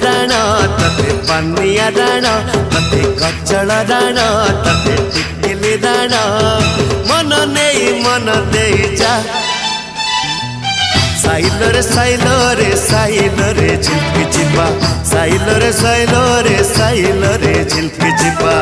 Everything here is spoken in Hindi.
राण तते पानिया राण तते कचल राण तते टिकिली राण मन दे जा साइलो रे साइलो रे साइलो रे झिल्की चिपा साइलो रे साइलो रे साइलो रे झिल्की चिपा।